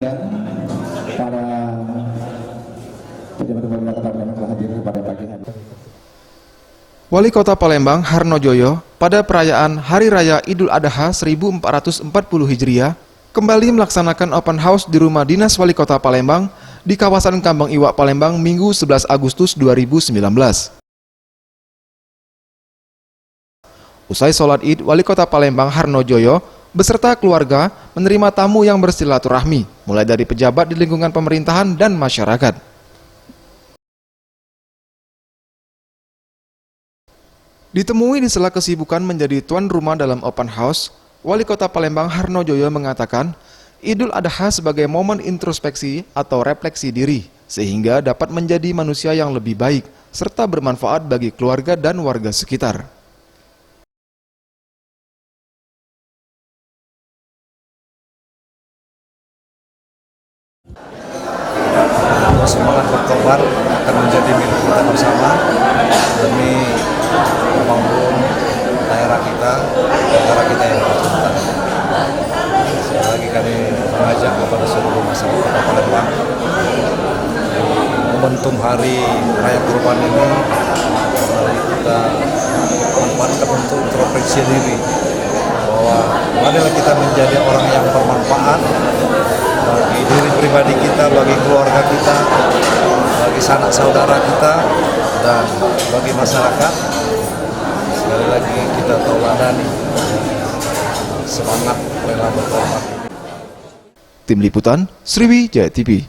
dan para pejabat pemerintah Kota Palembang telah hadir pada pagi hari. Wali Kota Palembang Harno Joyo pada perayaan Hari Raya Idul Adha 1440 Hijriah kembali melaksanakan open house di rumah dinas Wali Kota Palembang di kawasan Kambang Iwak Palembang Minggu 11 Agustus 2019. Usai sholat Id, Wali Kota Palembang Harno Joyo beserta keluarga menerima tamu yang bersilaturahmi, mulai dari pejabat di lingkungan pemerintahan dan masyarakat. Ditemui di sela kesibukan menjadi tuan rumah dalam open house, Wali Kota Palembang Harno Joyo mengatakan, Idul Adha sebagai momen introspeksi atau refleksi diri, sehingga dapat menjadi manusia yang lebih baik, serta bermanfaat bagi keluarga dan warga sekitar. Semangat berkorban akan menjadi milik kita bersama demi membangun daerah kita, negara kita yang tercinta. Sekali lagi kami mengajak kepada seluruh masyarakat Kota Palembang di momentum Hari Raya Kurban ini, mari kita manfaatkan untuk introspeksi diri bahwa marilah kita menjadi orang yang bermanfaat bagi diri pribadi kita, bagi keluarga kita, bagi sanak saudara kita, dan bagi masyarakat. Sekali lagi kita tauladani semangat rela berkorban. Tim Liputan, Sriwijaya TV.